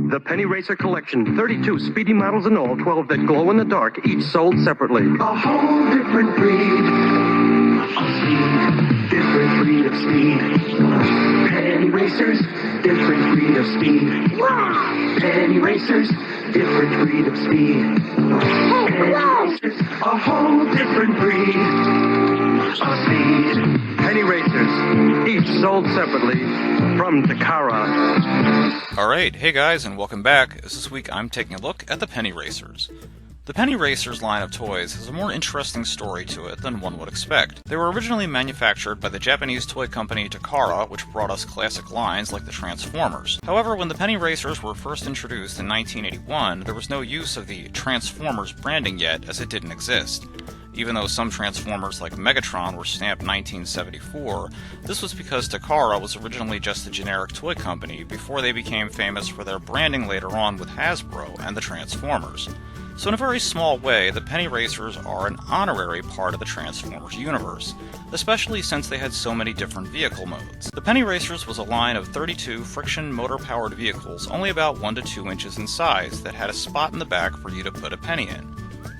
The Penny Racer Collection, 32 speedy models in all, 12 that glow in the dark, each sold separately. A whole different breed of speed, different breed of speed. Penny Racers, different breed of speed. Wow! Penny Racers, different breed of speed. Penny Racers, a whole different breed of speed. Penny Racers, each sold separately from Takara. Alright, hey guys, and welcome back. This week I'm taking a look at the Penny Racers. The Penny Racers line of toys has a more interesting story to it than one would expect. They were originally manufactured by the Japanese toy company Takara, which brought us classic lines like the Transformers. However, when the Penny Racers were first introduced in 1981, there was no use of the Transformers branding yet, as it didn't exist. Even though some Transformers like Megatron were stamped 1974, this was because Takara was originally just a generic toy company before they became famous for their branding later on with Hasbro and the Transformers. So in a very small way, the Penny Racers are an honorary part of the Transformers universe, especially since they had so many different vehicle modes. The Penny Racers was a line of 32 friction motor-powered vehicles only about 1 to 2 inches in size that had a spot in the back for you to put a penny in.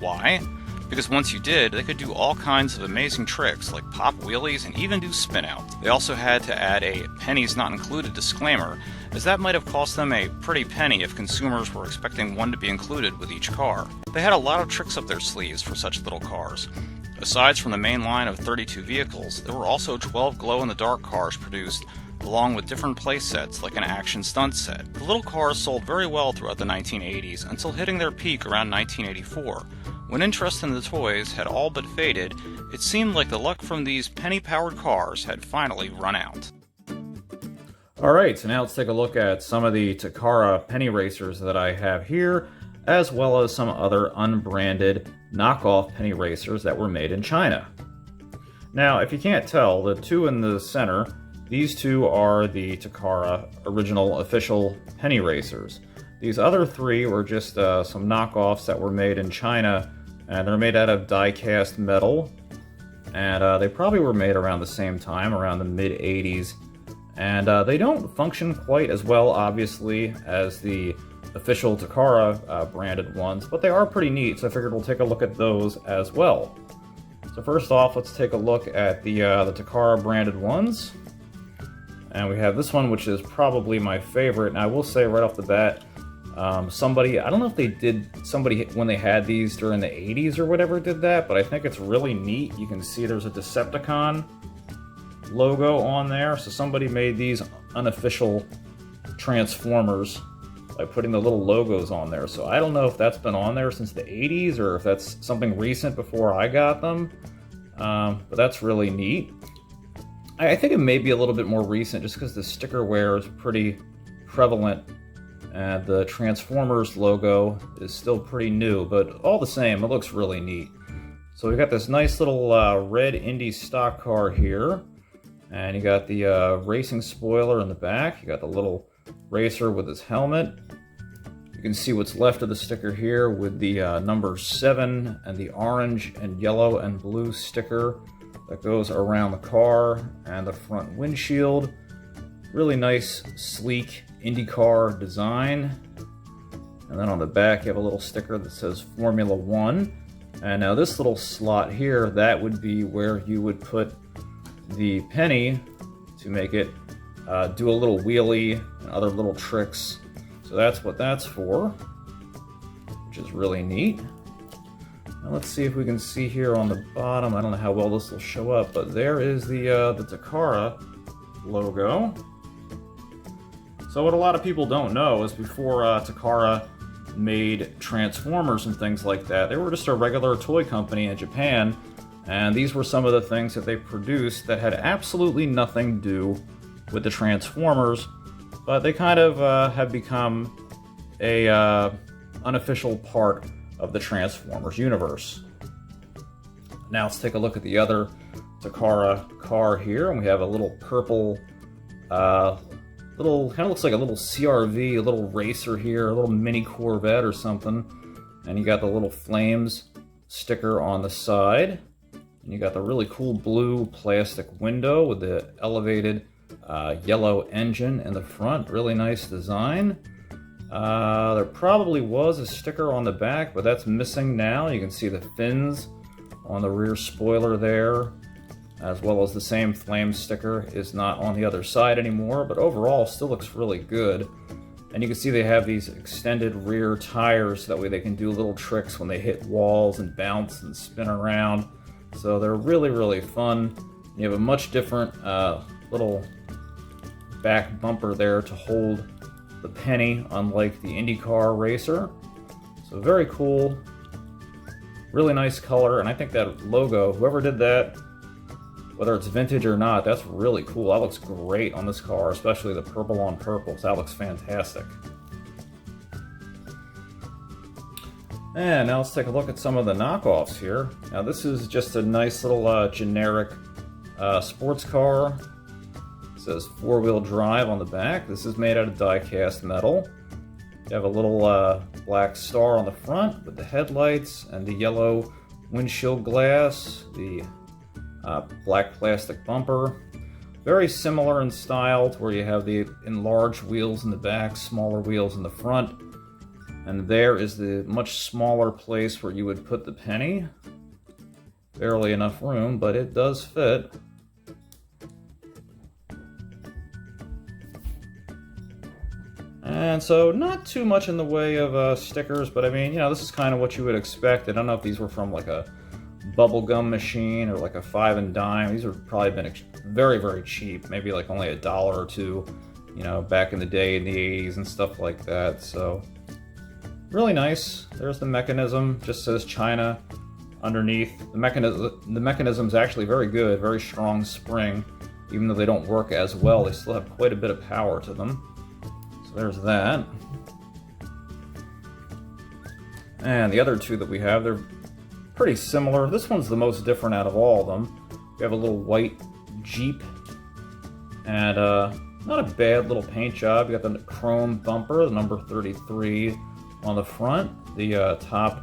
Why? Because once you did, they could do all kinds of amazing tricks, like pop wheelies and even do spin-outs. They also had to add a pennies not included disclaimer, as that might have cost them a pretty penny if consumers were expecting one to be included with each car. They had a lot of tricks up their sleeves for such little cars. Aside from the main line of 32 vehicles, there were also 12 glow-in-the-dark cars produced, along with different play sets like an action stunt set. The little cars sold very well throughout the 1980s until hitting their peak around 1984. When interest in the toys had all but faded, it seemed like the luck from these penny-powered cars had finally run out. Alright, so now let's take a look at some of the Takara Penny Racers that I have here, as well as some other unbranded knockoff Penny Racers that were made in China. Now, if you can't tell, the two in the center, these two are the Takara original official Penny Racers. These other three were just some knockoffs that were made in China, and they're made out of die-cast metal, and they probably were made around the same time, around the mid-80s, and they don't function quite as well, obviously, as the official Takara branded ones, but they are pretty neat, so I figured we'll take a look at those as well. So first off, let's take a look at the Takara branded ones. And we have this one, which is probably my favorite, and I will say right off the bat, somebody, I don't know if they did, somebody when they had these during the 80s or whatever did that, but I think it's really neat. You can see there's a Decepticon logo on there, so somebody made these unofficial Transformers by putting the little logos on there. So I don't know if that's been on there since the 80s or if that's something recent before I got them, but that's really neat. I think it may be a little bit more recent just because the sticker wear is pretty prevalent and the Transformers logo is still pretty new, but all the same, it looks really neat. So we've got this nice little red Indy stock car here, and you got the racing spoiler in the back, you got the little racer with his helmet. You can see what's left of the sticker here with the number 7 and the orange and yellow and blue sticker that goes around the car and the front windshield. Really nice, sleek IndyCar design. And then on the back you have a little sticker that says Formula 1. And now this little slot here, that would be where you would put the penny to make it do a little wheelie and other little tricks. So that's what that's for, which is really neat. Now let's see if we can see here on the bottom. I don't know how well this will show up, but there is the Takara logo. So what a lot of people don't know is before Takara made Transformers and things like that, they were just a regular toy company in Japan, and these were some of the things that they produced that had absolutely nothing to do with the Transformers, but they kind of have become a unofficial part of the Transformers universe. Now let's take a look at the other Takara car here, and we have a little purple, kind of looks like a little CRV, a little racer here, a little mini Corvette or something, and you got the little flames sticker on the side, and you got the really cool blue plastic window with the elevated yellow engine in the front, really nice design. There probably was a sticker on the back, but that's missing now. You can see the fins on the rear spoiler there, as well as the same flame sticker is not on the other side anymore, but overall still looks really good. And you can see they have these extended rear tires, so that way they can do little tricks when they hit walls and bounce and spin around. So they're really, really fun. You have a much different little back bumper there to hold the penny, unlike the IndyCar racer. So very cool, really nice color, and I think that logo, whoever did that, whether it's vintage or not, that's really cool. That looks great on this car, especially the purple on purple. So that looks fantastic. And now let's take a look at some of the knockoffs here. Now this is just a nice little generic sports car. It says 4-wheel drive on the back. This is made out of die-cast metal. You have a little black star on the front with the headlights and the yellow windshield glass, the black plastic bumper. Very similar in style to where you have the enlarged wheels in the back, smaller wheels in the front. And there is the much smaller place where you would put the penny. Barely enough room, but it does fit. And so not too much in the way of stickers, but I mean, you know, this is kind of what you would expect. I don't know if these were from like a bubblegum machine or like a 5 and dime. These would probably been very, very cheap, maybe like only $1 or $2, you know, back in the day in the 80s and stuff like that. So really nice. There's the mechanism, just says China underneath. The mechanism's actually very good, very strong spring. Even though they don't work as well, they still have quite a bit of power to them. So there's that. And the other two that we have, they're pretty similar. This one's the most different out of all of them. We have a little white Jeep, and not a bad little paint job. You got the chrome bumper, the number 33 on the front, the top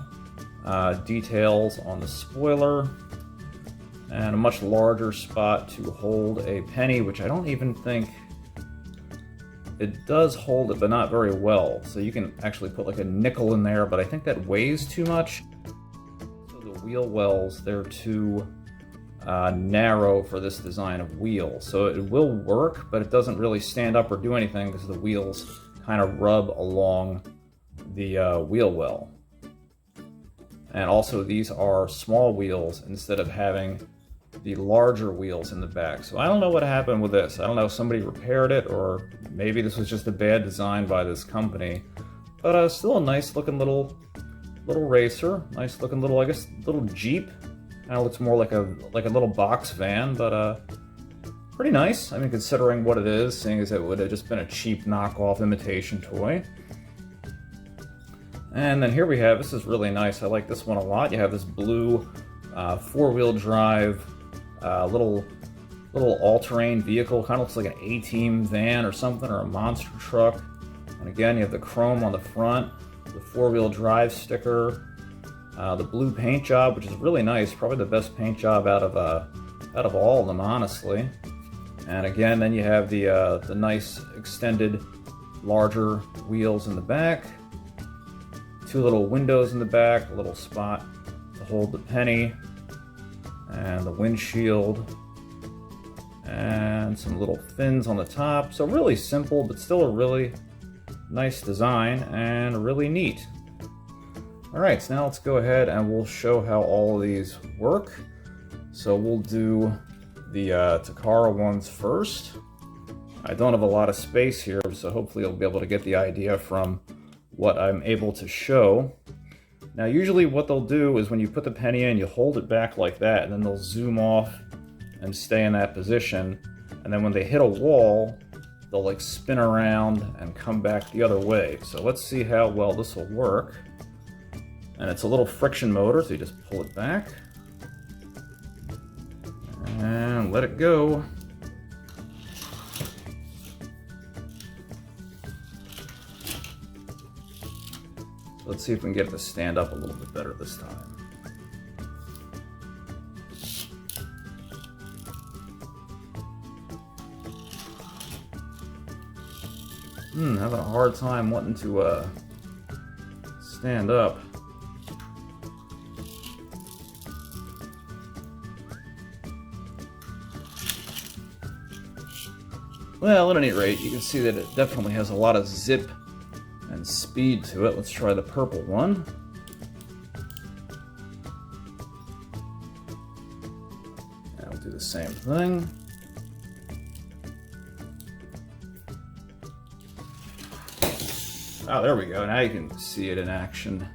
details on the spoiler, and a much larger spot to hold a penny, which I don't even think it does hold it, but not very well. So you can actually put like a nickel in there, but I think that weighs too much. So the wheel wells, they're too narrow for this design of wheel. So it will work, but it doesn't really stand up or do anything because the wheels kind of rub along the wheel well. And also these are small wheels instead of having the larger wheels in the back. So I don't know what happened with this. I don't know if somebody repaired it, or maybe this was just a bad design by this company. But still a nice looking little racer. Nice looking little, I guess, little Jeep. Kind of looks more like a little box van, but pretty nice. I mean, considering what it is, seeing as it would have just been a cheap knockoff imitation toy. And then here we have, this is really nice. I like this one a lot. You have this blue 4-wheel drive little all-terrain vehicle. Kind of looks like an A-Team van or something, or a monster truck. And again, you have the chrome on the front, the 4-wheel drive sticker, the blue paint job, which is really nice. Probably the best paint job out of all of them, honestly. And again, then you have the nice extended, larger wheels in the back. 2 little windows in the back, a little spot to hold the penny, and the windshield, and some little fins on the top. So really simple, but still a really nice design and really neat. Alright, so now let's go ahead and we'll show how all of these work. So we'll do the Takara ones first. I don't have a lot of space here, so hopefully you'll be able to get the idea from what I'm able to show. Now usually what they'll do is when you put the penny in, you hold it back like that, and then they'll zoom off and stay in that position. And then when they hit a wall, they'll like spin around and come back the other way. So let's see how well this will work. And it's a little friction motor, so you just pull it back and let it go. Let's see if we can get it to stand up a little bit better this time. Having a hard time wanting to stand up. Well, at any rate, you can see that it definitely has a lot of zip and speed to it. Let's try the purple one. And we'll do the same thing. Oh, there we go. Now you can see it in action.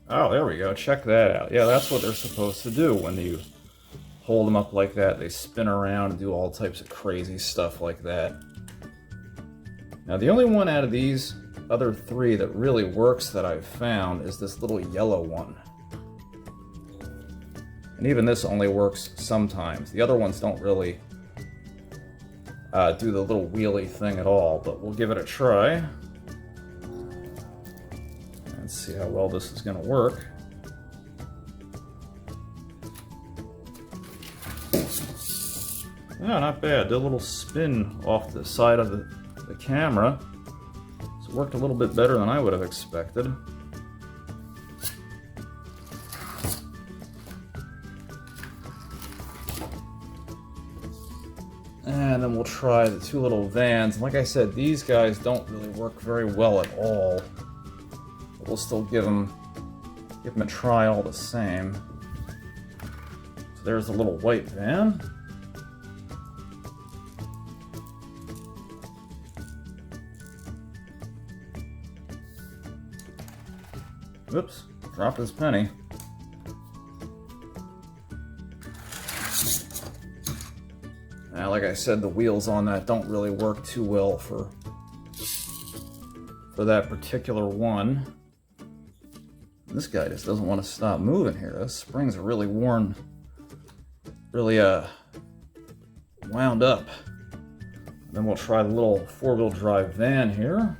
Oh, there we go. Check that out. Yeah, that's what they're supposed to do when you hold them up like that. They spin around and do all types of crazy stuff like that. Now, the only one out of these other three that really works that I've found is this little yellow one. And even this only works sometimes. The other ones don't really do the little wheelie thing at all, but we'll give it a try. Let's see how well this is going to work. Yeah, not bad. Did a little spin off the side of the camera. So it worked a little bit better than I would have expected. And then we'll try the two little vans. And like I said, these guys don't really work very well at all. But we'll still give them a try all the same. So there's the little white van. Oops, dropped his penny. Now, like I said, the wheels on that don't really work too well for that particular one. This guy just doesn't want to stop moving here. Those springs are really worn, really wound up. Then we'll try the little four-wheel drive van here.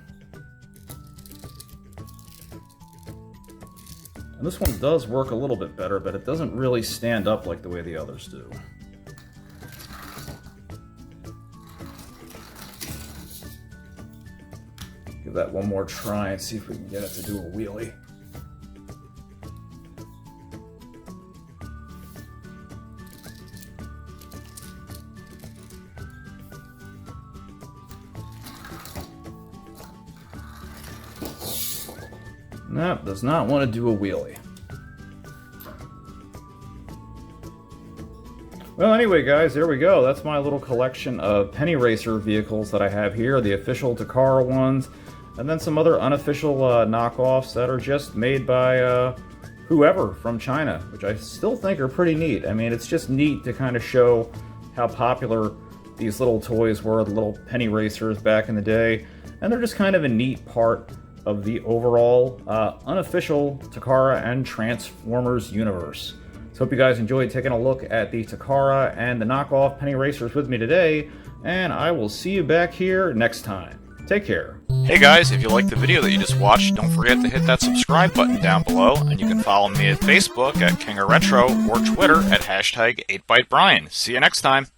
And this one does work a little bit better, but it doesn't really stand up like the way the others do. Give that one more try and see if we can get it to do a wheelie. Nope, does not want to do a wheelie. Well, anyway, guys, there we go. That's my little collection of penny racer vehicles that I have here. The official Takara ones, and then some other unofficial knockoffs that are just made by whoever from China, which I still think are pretty neat. I mean, it's just neat to kind of show how popular these little toys were, the little penny racers back in the day. And they're just kind of a neat part of the overall unofficial Takara and Transformers universe. So hope you guys enjoyed taking a look at the Takara and the knockoff penny racers with me today, and I will see you back here next time. Take care. Hey guys, if you liked the video that you just watched, don't forget to hit that subscribe button down below, and you can follow me at Facebook at King of Retro or Twitter at #8ByteBrian. See you next time.